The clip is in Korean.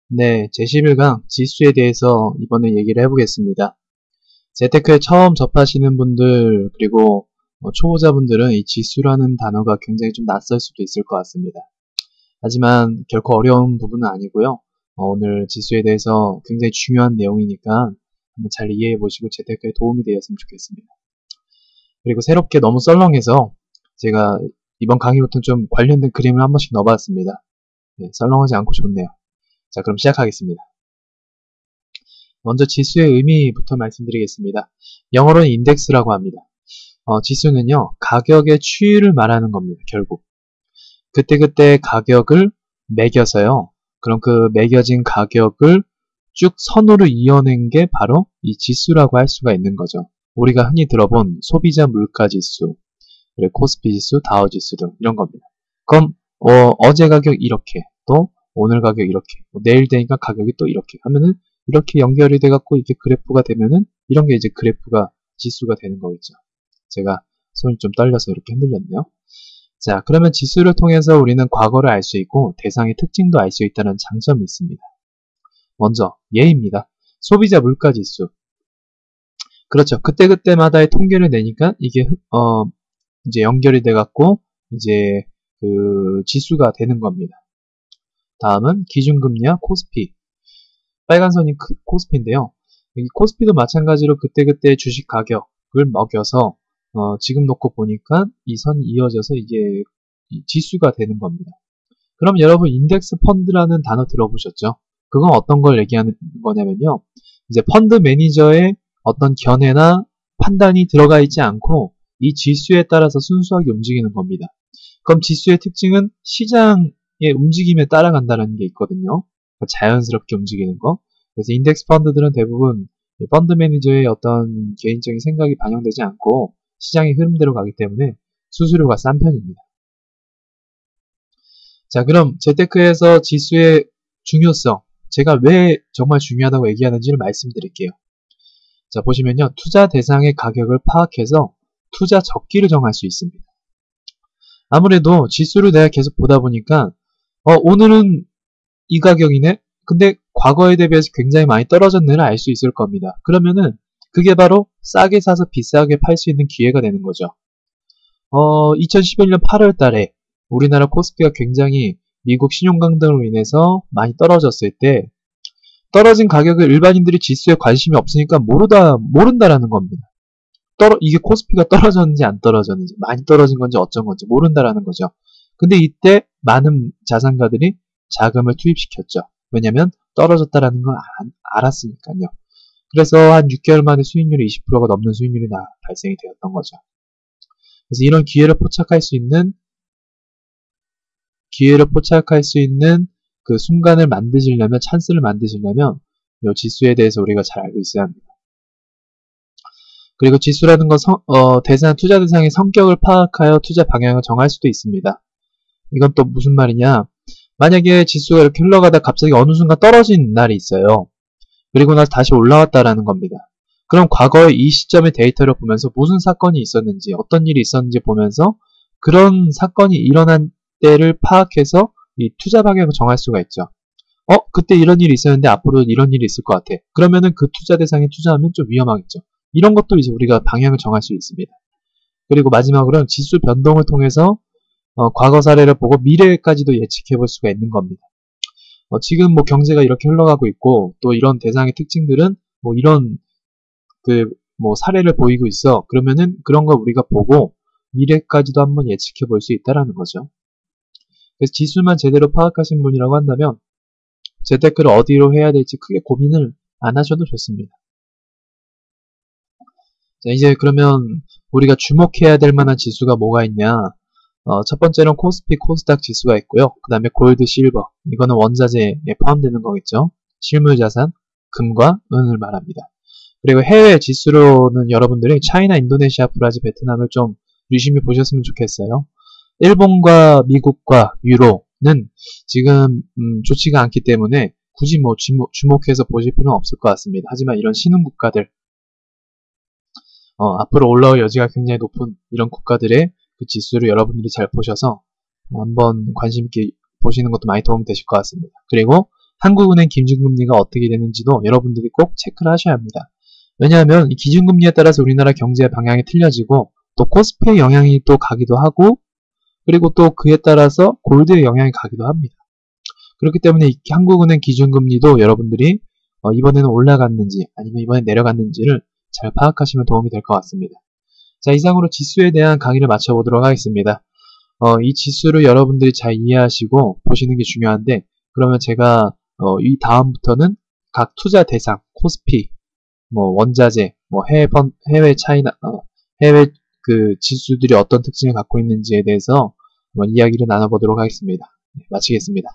네, 제11강 지수에 대해서 이번에 얘기를 해보겠습니다. 재테크에 처음 접하시는 분들, 그리고 초보자분들은 이 지수라는 단어가 굉장히 좀 낯설 수도 있을 것 같습니다. 하지만 결코 어려운 부분은 아니고요. 오늘 지수에 대해서 굉장히 중요한 내용이니까 한번 잘 이해해 보시고 재테크에 도움이 되었으면 좋겠습니다. 그리고 새롭게 너무 썰렁해서 제가 이번 강의부터 좀 관련된 그림을 한 번씩 넣어봤습니다. 네, 썰렁하지 않고 좋네요. 자, 그럼 시작하겠습니다. 먼저 지수의 의미부터 말씀드리겠습니다. 영어로는 인덱스라고 합니다. 지수는요, 가격의 추이를 말하는 겁니다, 결국. 그때그때 가격을 매겨서요, 그럼 그 매겨진 가격을 쭉 선으로 이어낸 게 바로 이 지수라고 할 수가 있는 거죠. 우리가 흔히 들어본 소비자 물가 지수, 그리고 코스피 지수, 다우 지수 등 이런 겁니다. 그럼 어제 가격 이렇게, 또 오늘 가격 이렇게, 내일 되니까 가격이 또 이렇게 하면은 이렇게 연결이 돼갖고 이게 그래프가 되면은 이런 게 이제 그래프가 지수가 되는 거겠죠. 제가 손이 좀 떨려서 이렇게 흔들렸네요. 자, 그러면 지수를 통해서 우리는 과거를 알 수 있고 대상의 특징도 알 수 있다는 장점이 있습니다. 먼저 예입니다. 소비자 물가 지수. 그렇죠. 그때그때마다의 통계를 내니까 이게 이제 연결이 돼갖고 이제 그 지수가 되는 겁니다. 다음은 기준금리와 코스피. 빨간 선이 코스피인데요. 이 코스피도 마찬가지로 그때그때 주식 가격을 먹여서 지금 놓고 보니까 이 선이 이어져서 이게 지수가 되는 겁니다. 그럼 여러분 인덱스 펀드라는 단어 들어보셨죠? 그건 어떤 걸 얘기하는 거냐면요. 이제 펀드 매니저의 어떤 견해나 판단이 들어가 있지 않고 이 지수에 따라서 순수하게 움직이는 겁니다. 그럼 지수의 특징은 시장의 움직임에 따라간다는 게 있거든요. 자연스럽게 움직이는 거. 그래서 인덱스 펀드들은 대부분 펀드 매니저의 어떤 개인적인 생각이 반영되지 않고 시장의 흐름대로 가기 때문에 수수료가 싼 편입니다. 자, 그럼 재테크에서 지수의 중요성, 제가 왜 정말 중요하다고 얘기하는지를 말씀드릴게요. 자, 보시면요. 투자 대상의 가격을 파악해서 투자 적기를 정할 수 있습니다. 아무래도 지수를 내가 계속 보다 보니까 오늘은 이 가격이네? 근데 과거에 대비해서 굉장히 많이 떨어졌네를 알 수 있을 겁니다. 그러면은 그게 바로 싸게 사서 비싸게 팔 수 있는 기회가 되는 거죠. 2011년 8월 달에 우리나라 코스피가 굉장히 미국 신용 강등으로 인해서 많이 떨어졌을 때 떨어진 가격을 일반인들이 지수에 관심이 없으니까 모른다라는 겁니다. 이게 코스피가 떨어졌는지 안 떨어졌는지, 많이 떨어진 건지 어쩐 건지 모른다라는 거죠. 근데 이때 많은 자산가들이 자금을 투입시켰죠. 왜냐면 떨어졌다라는 걸 알았으니까요. 그래서 한 6개월 만에 수익률이 20%가 넘는 수익률이 발생이 되었던 거죠. 그래서 이런 기회를 포착할 수 있는 그 순간을 만드시려면, 찬스를 만드시려면 이 지수에 대해서 우리가 잘 알고 있어야 합니다. 그리고 지수라는 건 투자 대상의 성격을 파악하여 투자 방향을 정할 수도 있습니다. 이건 또 무슨 말이냐? 만약에 지수가 이렇게 흘러가다 갑자기 어느 순간 떨어진 날이 있어요. 그리고 나서 다시 올라왔다라는 겁니다. 그럼 과거의 이 시점의 데이터를 보면서 무슨 사건이 있었는지, 어떤 일이 있었는지 보면서 그런 사건이 일어난 때를 파악해서 이 투자 방향을 정할 수가 있죠. 그때 이런 일이 있었는데 앞으로 이런 일이 있을 것 같아. 그러면은 그 투자 대상에 투자하면 좀 위험하겠죠. 이런 것도 이제 우리가 방향을 정할 수 있습니다. 그리고 마지막으로는 지수 변동을 통해서 과거 사례를 보고 미래까지도 예측해 볼 수가 있는 겁니다. 지금 뭐 경제가 이렇게 흘러가고 있고 또 이런 대상의 특징들은 뭐 이런 사례를 보이고 있어. 그러면은 그런 걸 우리가 보고 미래까지도 한번 예측해 볼 수 있다라는 거죠. 그래서 지수만 제대로 파악하신 분이라고 한다면 재테크를 어디로 해야 될지 크게 고민을 안 하셔도 좋습니다. 자, 이제 그러면 우리가 주목해야 될 만한 지수가 뭐가 있냐? 첫 번째는 코스피, 코스닥 지수가 있고요. 그 다음에 골드, 실버. 이거는 원자재에 포함되는 거겠죠. 실물자산, 금과 은을 말합니다. 그리고 해외 지수로는 여러분들이 차이나, 인도네시아, 브라질, 베트남을 좀 유심히 보셨으면 좋겠어요. 일본과 미국과 유로는 지금 좋지가 않기 때문에 굳이 뭐 주목해서 보실 필요는 없을 것 같습니다. 하지만 이런 신흥국가들, 앞으로 올라올 여지가 굉장히 높은 이런 국가들의 그 지수를 여러분들이 잘 보셔서 한번 관심 있게 보시는 것도 많이 도움이 되실 것 같습니다. 그리고 한국은행 기준금리가 어떻게 되는지도 여러분들이 꼭 체크를 하셔야 합니다. 왜냐하면 이 기준금리에 따라서 우리나라 경제의 방향이 틀려지고 또 코스피의 영향이 또 가기도 하고 그리고 또 그에 따라서 골드의 영향이 가기도 합니다. 그렇기 때문에 이 한국은행 기준금리도 여러분들이 이번에는 올라갔는지 아니면 이번에 내려갔는지를 잘 파악하시면 도움이 될 것 같습니다. 자, 이상으로 지수에 대한 강의를 마쳐보도록 하겠습니다. 이 지수를 여러분들이 잘 이해하시고 보시는 게 중요한데 그러면 제가 이 다음부터는 각 투자 대상, 코스피, 뭐 원자재, 뭐 해외 차이나 해외 그 지수들이 어떤 특징을 갖고 있는지에 대해서 이야기를 나눠보도록 하겠습니다. 네, 마치겠습니다.